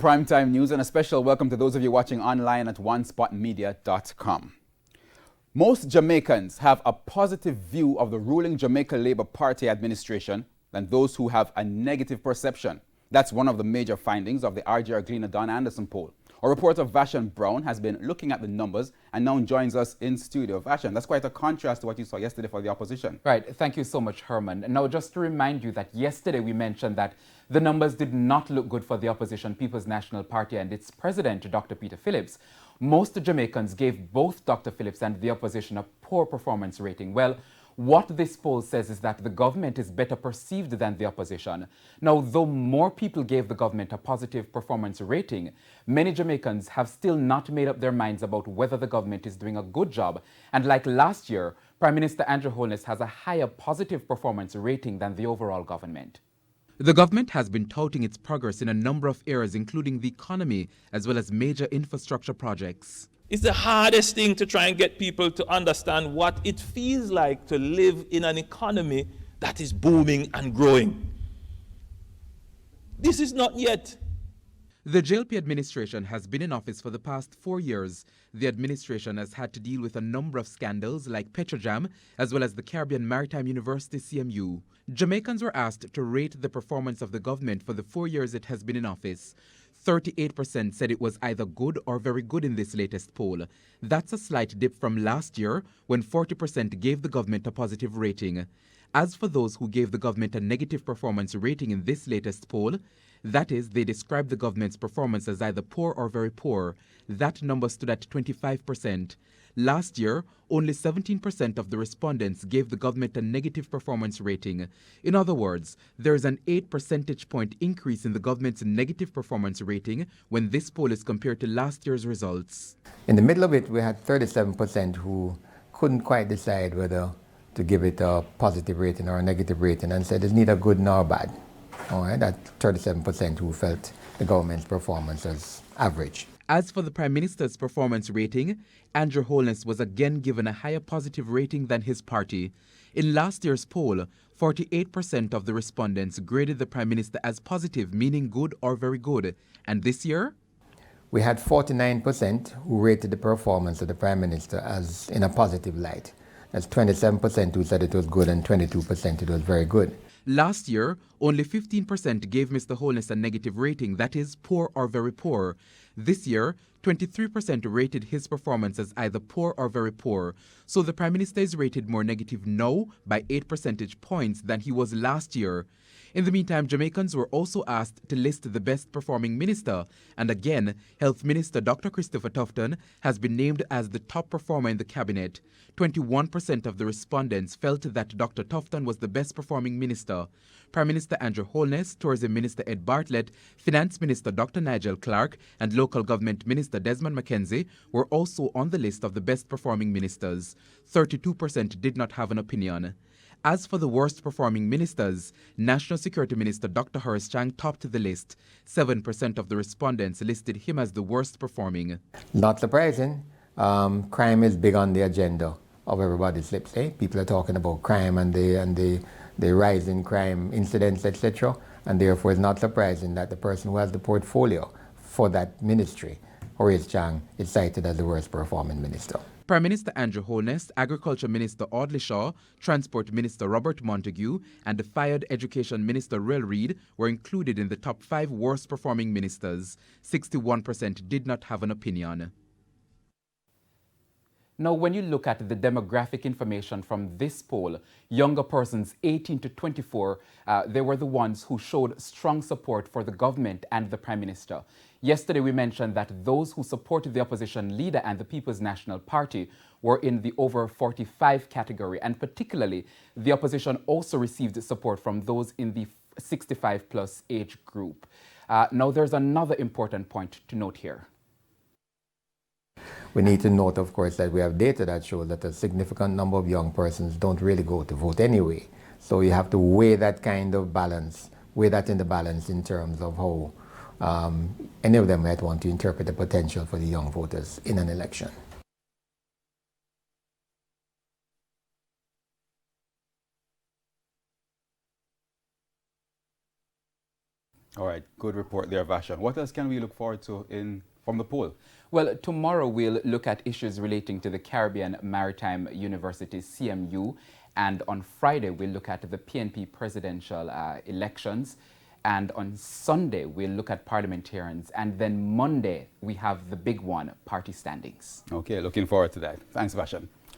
Primetime News, and a special welcome to those of you watching online at onespotmedia.com. Most Jamaicans have a positive view of the ruling Jamaica Labour Party administration than those who have a negative perception. That's one of the major findings of the RJR Gleaner Don Anderson poll. Our reporter Vashan Brown has been looking at the numbers and now joins us in studio. Vashan, that's quite a contrast to what you saw yesterday for the opposition. Right. Thank you so much, Herman. Now, just to remind you that yesterday we mentioned that the numbers did not look good for the opposition People's National Party and its president, Dr. Peter Phillips. Most Jamaicans gave both Dr. Phillips and the opposition a poor performance rating. Well, what this poll says is that the government is better perceived than the opposition. Now, though more people gave the government a positive performance rating, many Jamaicans have still not made up their minds about whether the government is doing a good job. And like last year, Prime Minister Andrew Holness has a higher positive performance rating than the overall government. The government has been touting its progress in a number of areas, including the economy, as well as major infrastructure projects. It's the hardest thing to try and get people to understand what it feels like to live in an economy that is booming and growing. This is not yet. The JLP administration has been in office for the past 4 years. The administration has had to deal with a number of scandals like Petrojam, as well as the Caribbean Maritime University CMU. Jamaicans were asked to rate the performance of the government for the 4 years it has been in office. 38% said it was either good or very good in this latest poll. That's a slight dip from last year, when 40% gave the government a positive rating. As for those who gave the government a negative performance rating in this latest poll, that is, they described the government's performance as either poor or very poor. That number stood at 25%. Last year, only 17% of the respondents gave the government a negative performance rating. In other words, there is an 8 percentage point increase in the government's negative performance rating when this poll is compared to last year's results. In the middle of it, we had 37% who couldn't quite decide whether to give it a positive rating or a negative rating and said it's neither good nor bad. All right, that's 37% who felt the government's performance was average. As for the Prime Minister's performance rating, Andrew Holness was again given a higher positive rating than his party. In last year's poll, 48% of the respondents graded the Prime Minister as positive, meaning good or very good. And this year? We had 49% who rated the performance of the Prime Minister as in a positive light. That's 27% who said it was good and 22% it was very good. Last year, only 15% gave Mr. Holness a negative rating, that is, poor or very poor. This year, 23% rated his performance as either poor or very poor. So the Prime Minister is rated more negative now by 8 percentage points than he was last year. In the meantime, Jamaicans were also asked to list the best performing minister. And again, Health Minister Dr. Christopher Tufton has been named as the top performer in the cabinet. 21% of the respondents felt that Dr. Tufton was the best performing minister. Prime Minister Andrew Holness, Tourism Minister Ed Bartlett, Finance Minister Dr. Nigel Clark, and Local Government Minister Desmond McKenzie were also on the list of the best performing ministers. 32% did not have an opinion. As for the worst performing ministers, National Security Minister Dr. Horace Chang topped the list. 7% of the respondents listed him as the worst performing. Not surprising. Crime is big on the agenda of everybody's lips. People are talking about crime and the rise in crime incidents, etc. And therefore it's not surprising that the person who has the portfolio for that ministry, Horace Chang, is cited as the worst performing minister. Prime Minister Andrew Holness, Agriculture Minister Audley Shaw, Transport Minister Robert Montague, and the fired Education Minister Rel Reid were included in the top 5 worst performing ministers. 61% did not have an opinion. Now, when you look at the demographic information from this poll, younger persons 18 to 24, they were the ones who showed strong support for the government and the Prime Minister. Yesterday, we mentioned that those who supported the opposition leader and the People's National Party were in the over 45 category, and particularly, the opposition also received support from those in the 65-plus age group. Now, there's another important point to note here. We need to note, of course, that we have data that shows that a significant number of young persons don't really go to vote anyway. So you have to weigh that kind of balance, weigh that in the balance in terms of how any of them might want to interpret the potential for the young voters in an election. All right, good report there, Vashon. What else can we look forward to from the poll? Well, tomorrow we'll look at issues relating to the Caribbean Maritime University, CMU, and on Friday we'll look at the PNP presidential elections, and on Sunday we'll look at parliamentarians, and then Monday we have the big one, party standings. Okay, looking forward to that. Thanks, Vashon.